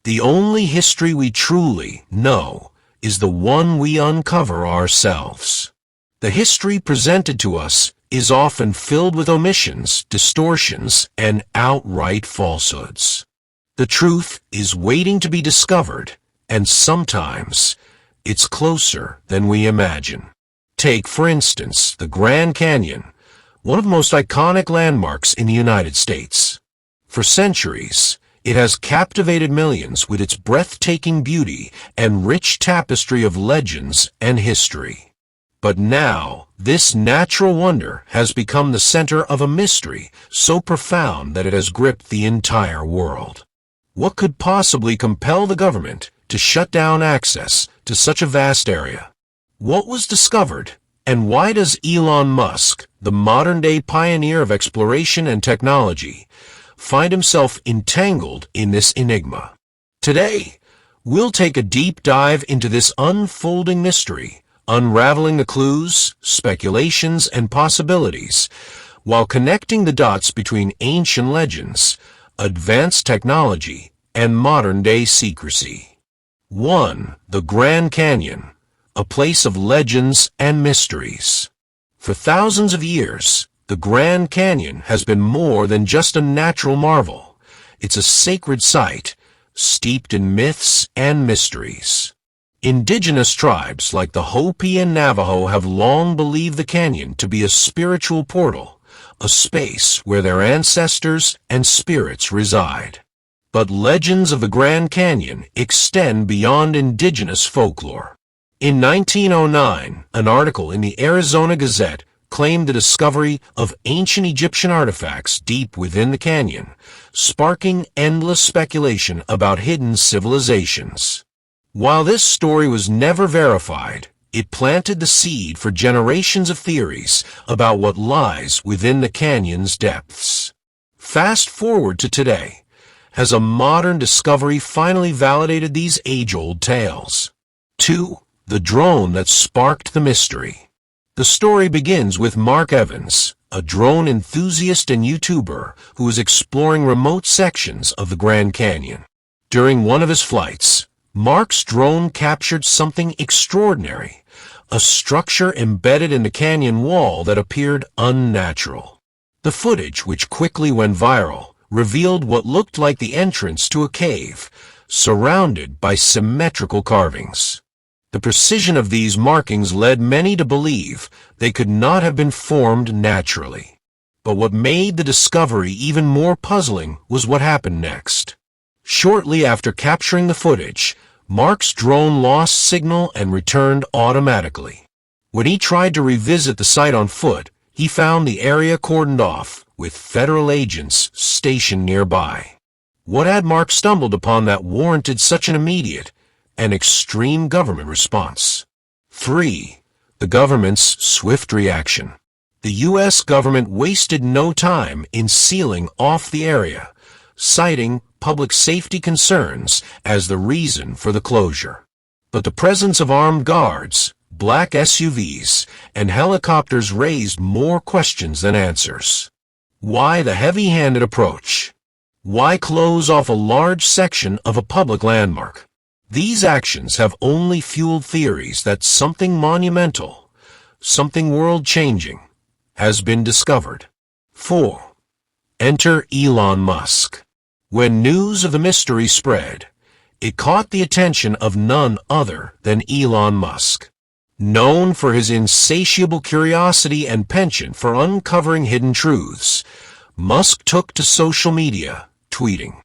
The only history we truly know is the one we uncover ourselves. The history presented to us is often filled with omissions, distortions, and outright falsehoods. The truth is waiting to be discovered, and sometimes it's closer than we imagine. Take, for instance, the Grand Canyon, one of the most iconic landmarks in the United States. For centuries, it has captivated millions with its breathtaking beauty and rich tapestry of legends and history. But now, this natural wonder has become the center of a mystery so profound that it has gripped the entire world. What could possibly compel the government to shut down access to such a vast area? What was discovered, and why does Elon Musk, the modern-day pioneer of exploration and technology, find himself entangled in this enigma? Today, we'll take a deep dive into this unfolding mystery, unraveling the clues, speculations, and possibilities, while connecting the dots between ancient legends, advanced technology, and modern-day secrecy. 1. The Grand Canyon, a place of legends and mysteries. For thousands of years, the Grand Canyon has been more than just a natural marvel. It's a sacred site, steeped in myths and mysteries. Indigenous tribes like the Hopi and Navajo have long believed the canyon to be a spiritual portal, a space where their ancestors and spirits reside. But legends of the Grand Canyon extend beyond indigenous folklore. In 1909, an article in the Arizona Gazette claimed the discovery of ancient Egyptian artifacts deep within the canyon, sparking endless speculation about hidden civilizations. While this story was never verified, it planted the seed for generations of theories about what lies within the canyon's depths. Fast forward to today. Has a modern discovery finally validated these age-old tales? 2. The drone that sparked the mystery. The story begins with Mark Evans, a drone enthusiast and YouTuber who was exploring remote sections of the Grand Canyon. During one of his flights, Mark's drone captured something extraordinary, a structure embedded in the canyon wall that appeared unnatural. The footage, which quickly went viral, revealed what looked like the entrance to a cave, surrounded by symmetrical carvings. The precision of these markings led many to believe they could not have been formed naturally. But what made the discovery even more puzzling was what happened next. Shortly after capturing the footage, Mark's drone lost signal and returned automatically. When he tried to revisit the site on foot, he found the area cordoned off, with federal agents stationed nearby. What had Mark stumbled upon that warranted such an immediate and extreme government response? 3. The government's swift reaction. The U.S. government wasted no time in sealing off the area, citing public safety concerns as the reason for the closure. But the presence of armed guards, black SUVs, and helicopters raised more questions than answers. Why the heavy-handed approach? Why close off a large section of a public landmark? These actions have only fueled theories that something monumental, something world-changing, has been discovered. 4. Enter Elon Musk. When news of the mystery spread, it caught the attention of none other than Elon Musk. Known for his insatiable curiosity and penchant for uncovering hidden truths, Musk took to social media, tweeting,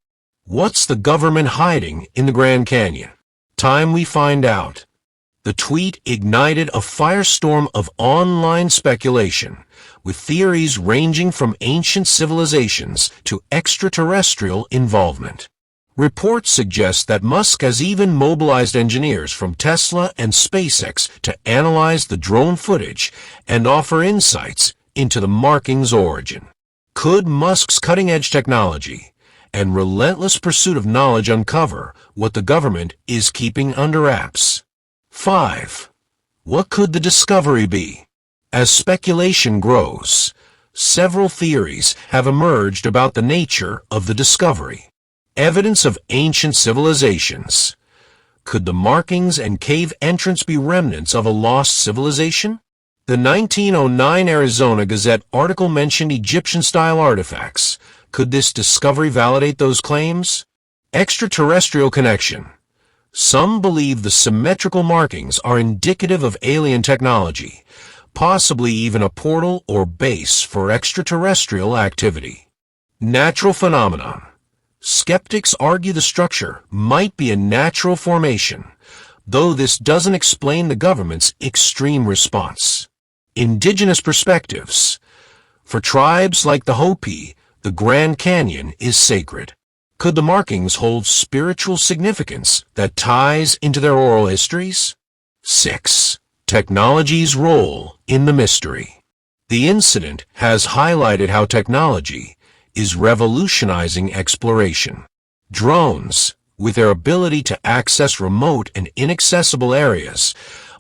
"What's the government hiding in the Grand Canyon? Time we find out." The tweet ignited a firestorm of online speculation, with theories ranging from ancient civilizations to extraterrestrial involvement. Reports suggest that Musk has even mobilized engineers from Tesla and SpaceX to analyze the drone footage and offer insights into the marking's origin. Could Musk's cutting-edge technology and relentless pursuit of knowledge uncover what the government is keeping under wraps? 5. What could the discovery be? As speculation grows, several theories have emerged about the nature of the discovery. evidence of ancient civilizations. Could the markings and cave entrance be remnants of a lost civilization? The 1909 Arizona Gazette article mentioned Egyptian-style artifacts. Could this discovery validate those claims? Extraterrestrial connection. Some believe the symmetrical markings are indicative of alien technology, possibly even a portal or base for extraterrestrial activity. Natural phenomenon. Skeptics argue the structure might be a natural formation, though this doesn't explain the government's extreme response. Indigenous perspectives. For tribes like the Hopi, the Grand Canyon is sacred. Could the markings hold spiritual significance that ties into their oral histories? 6. Technology's role in the mystery. The incident has highlighted how technology is revolutionizing exploration. Drones, with their ability to access remote and inaccessible areas,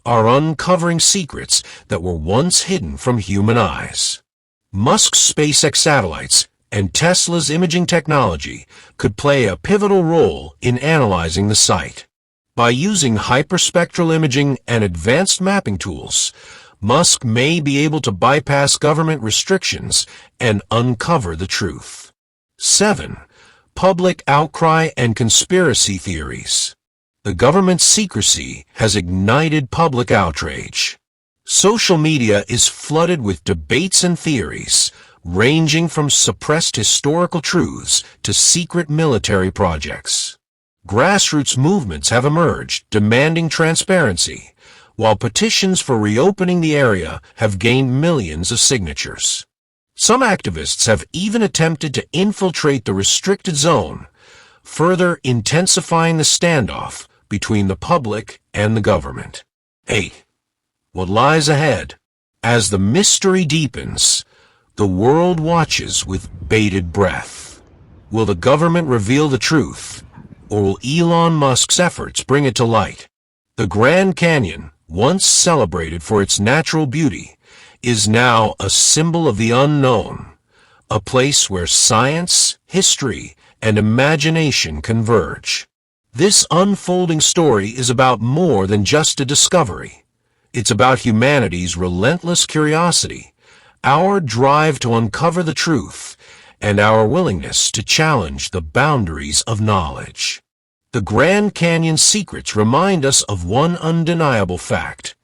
are uncovering secrets that were once hidden from human eyes. Musk's SpaceX satellites and Tesla's imaging technology could play a pivotal role in analyzing the site. By using hyperspectral imaging and advanced mapping tools, Musk may be able to bypass government restrictions and uncover the truth. 7. Public outcry and conspiracy theories. The government's secrecy has ignited public outrage. Social media is flooded with debates and theories, ranging from suppressed historical truths to secret military projects. Grassroots movements have emerged demanding transparency, while petitions for reopening the area have gained millions of signatures. Some activists have even attempted to infiltrate the restricted zone, further intensifying the standoff between the public and the government. 8. What lies ahead? As the mystery deepens, the world watches with bated breath. Will the government reveal the truth, or will Elon Musk's efforts bring it to light? The Grand Canyon, once celebrated for its natural beauty, is now a symbol of the unknown, a place where science, history, and imagination converge. This unfolding story is about more than just a discovery. It's about humanity's relentless curiosity, our drive to uncover the truth, and our willingness to challenge the boundaries of knowledge. The Grand Canyon's secrets remind us of one undeniable fact.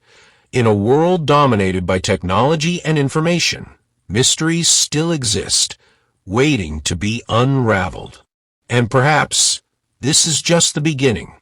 In a world dominated by technology and information, mysteries still exist, waiting to be unraveled. And perhaps this is just the beginning.